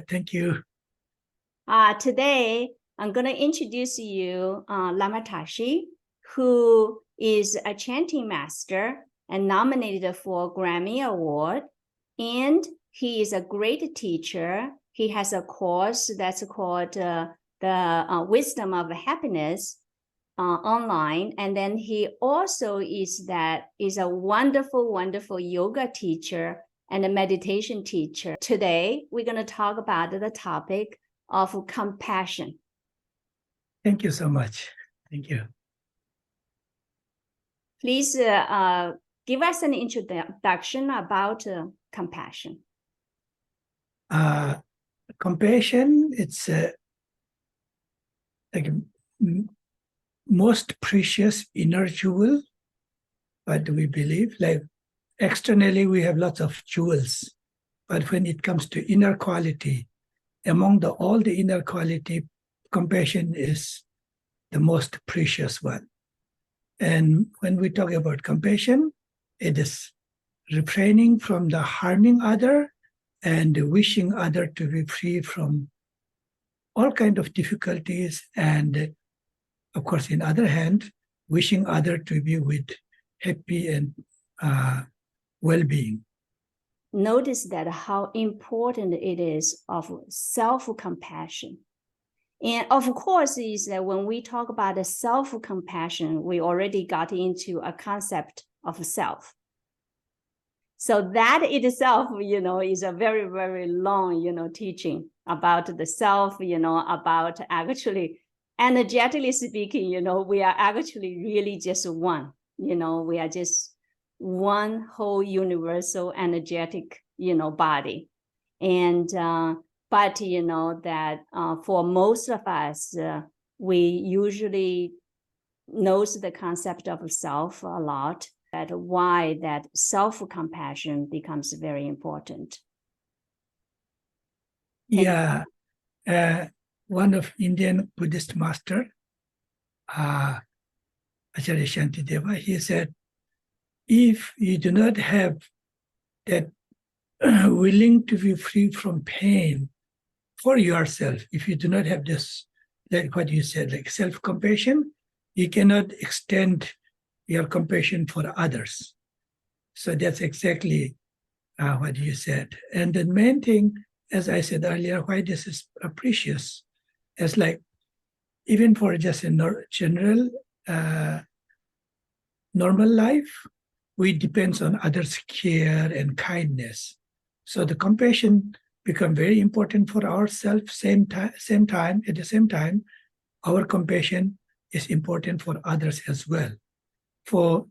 Thank you. Today, I'm going to introduce you Lama Tashi, who is a chanting master and nominated for a Grammy Award. And he is a great teacher. He has a course that's called the Wisdom of Happiness online. And then he also is a wonderful, wonderful yoga teacher and a meditation teacher. Today, we're going to talk about the topic of compassion. Thank you so much. Thank you. Please give us an introduction about compassion. Compassion, it's like most precious inner jewel, what we believe. Like externally, we have lots of jewels, but when it comes to inner quality, among all the inner quality, compassion is the most precious one. And when we talk about compassion, it is refraining from the harming other and wishing other to be free from all kind of difficulties. And of course, in other hand, wishing other to be with happy and well-being. Notice that how important it is of self-compassion. And of course, is that when we talk about the self-compassion, we already got into a concept of self. So that itself, is a very, very long, teaching about the self, about actually energetically speaking, we are actually really just one, we are just one whole universal energetic, body. And, but, that for most of us, we usually knows the concept of self a lot, that why that self-compassion becomes very important. Yeah. One of Indian Buddhist master, Acharya Shantideva, he said, if you do not have that willing to be free from pain for yourself, if you do not have this, like what you said, like self-compassion, you cannot extend your compassion for others. So that's exactly what you said. And the main thing, as I said earlier, why this is precious, is like, even for just a general normal life, we depend on others' care and kindness. So the compassion become very important for ourselves. At the same time, our compassion is important for others as well.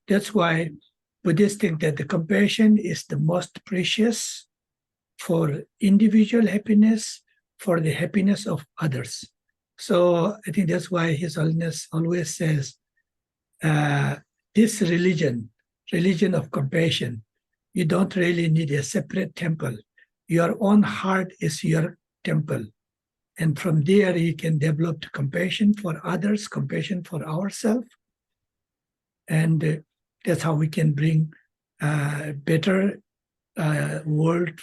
That's why Buddhists think that the compassion is the most precious for individual happiness, for the happiness of others. So I think that's why His Holiness always says, this religion of compassion, you don't really need a separate temple. Your own heart is your temple. And from there, you can develop compassion for others, compassion for ourselves. And that's how we can bring a better world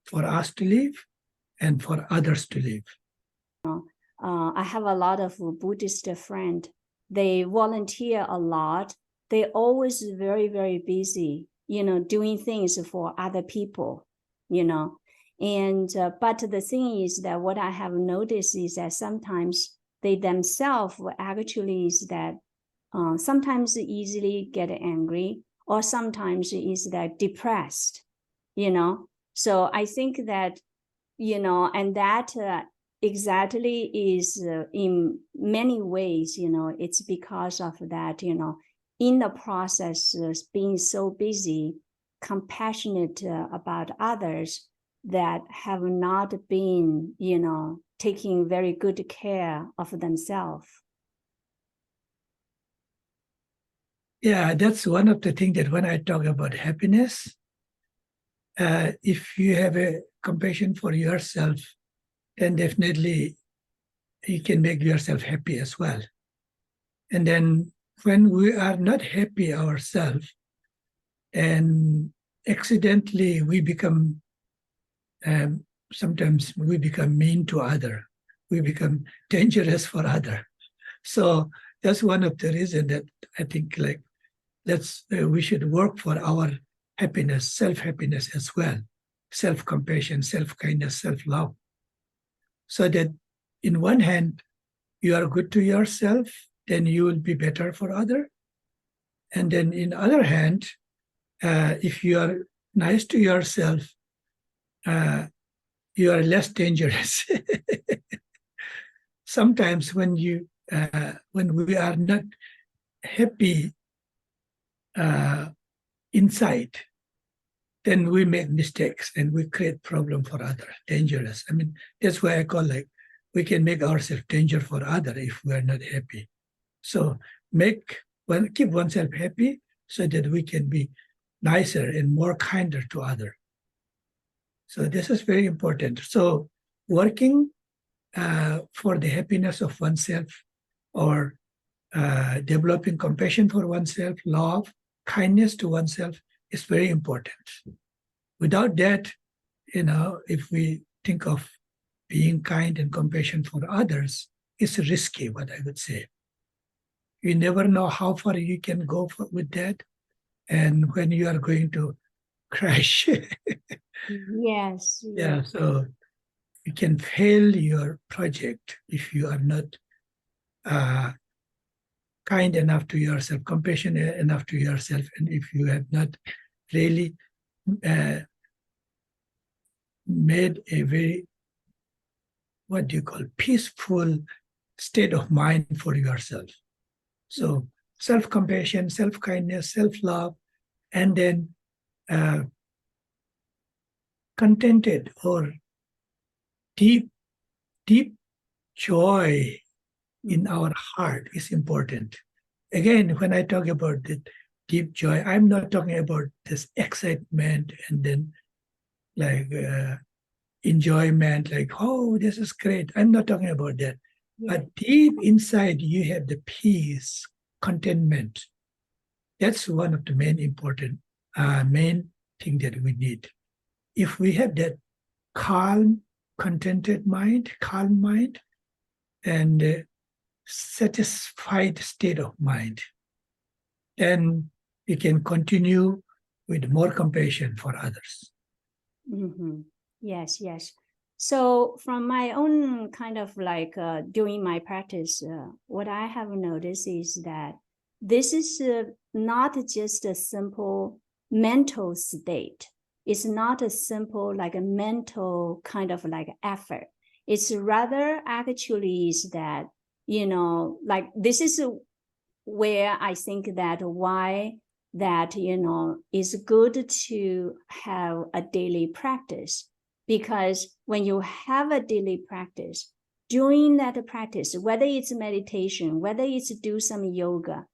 for us to live and for others to live. I have a lot of Buddhist friends. They volunteer a lot. They're always very, very busy, doing things for other people, And but the thing is that what I have noticed is that sometimes they themselves actually is that sometimes easily get angry, or sometimes is that depressed, So I think that, and that exactly is in many ways, it's because of that, in the process of being so busy, compassionate about others that have not been, taking very good care of themselves. Yeah, that's one of the things that when I talk about happiness, if you have a compassion for yourself, then definitely you can make yourself happy as well. And then when we are not happy ourselves, and accidentally we become sometimes we become mean to other. We become dangerous for other. So that's one of the reasons that I think like we should work for our happiness, self-happiness as well, self-compassion, self-kindness, self-love. So that in one hand, you are good to yourself, then you will be better for other. And then in other hand, if you are nice to yourself, you are less dangerous. Sometimes when we are not happy inside, then we make mistakes and we create problem for others, dangerous. I mean, that's why I call like we can make ourselves danger for others if we are not happy. So keep oneself happy so that we can be nicer and more kinder to others. So this is very important. So working for the happiness of oneself or developing compassion for oneself, love, kindness to oneself is very important. Without that, if we think of being kind and compassion for others, it's risky, what I would say. You never know how far you can go with that and when you are going to crash. Yes. Yeah, so you can fail your project if you are not kind enough to yourself, compassionate enough to yourself, and if you have not really made a very, what do you call, peaceful state of mind for yourself. So self-compassion, self-kindness, self-love, and then contented or deep joy in our heart is important. Again, when I talk about the deep joy, I'm not talking about this excitement and then like enjoyment, like, oh, this is great. I'm not talking about that. Yeah. But deep inside, you have the peace, contentment. That's one of the main thing that we need. If we have that calm, contented mind, calm mind, and satisfied state of mind, then we can continue with more compassion for others. Mm-hmm. Yes, yes. So from my own kind of like doing my practice, what I have noticed is that this is not just a simple mental state. It's not a simple like a mental kind of like effort. It's rather actually is that, like this is where I think that why that, is good to have a daily practice. Because when you have a daily practice, during that practice, whether it's meditation, whether it's do some yoga,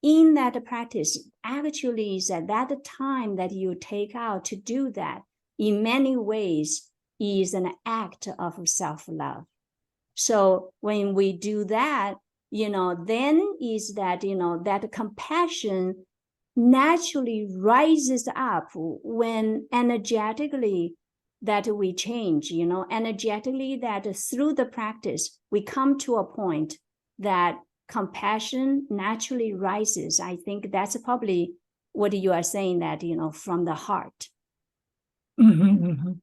in that practice, actually is at that time that you take out to do that, in many ways, is an act of self-love. So when we do that, then is that, that compassion naturally rises up when energetically that we change, energetically that through the practice, we come to a point that compassion naturally rises. I think that's probably what you are saying that, from the heart. Mm-hmm,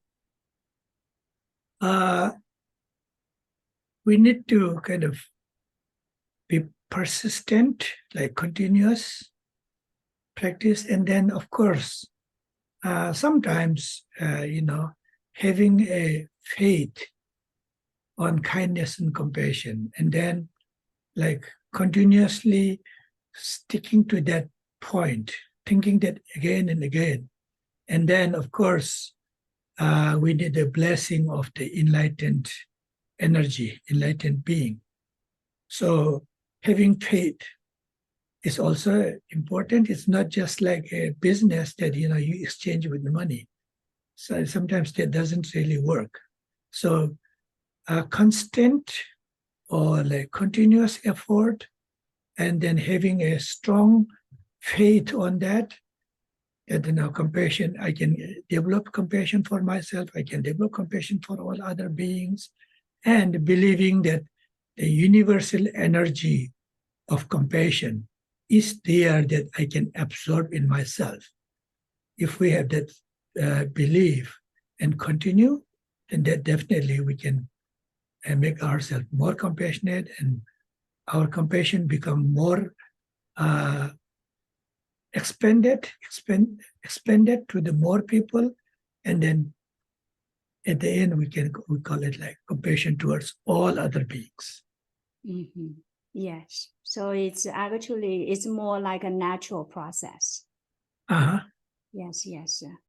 mm-hmm. We need to kind of be persistent, like continuous practice. And then, of course, sometimes, having a faith on kindness and compassion, and then like continuously sticking to that point, thinking that again and again. And then, of course, we need the blessing of the enlightened energy, enlightened being. So having faith is also important. It's not just like a business that you exchange with the money. So sometimes that doesn't really work. So a constant or like continuous effort, and then having a strong faith on that, And now compassion, I can develop compassion for myself, I can develop compassion for all other beings, and believing that the universal energy of compassion is there that I can absorb in myself. If we have that belief and continue, then that definitely we can make ourselves more compassionate, and our compassion become more expanded to the more people, and then at the end we call it like compassion towards all other beings. Mhm. Yes. So it's actually, it's more like a natural process. Uh-huh. Yes, yes.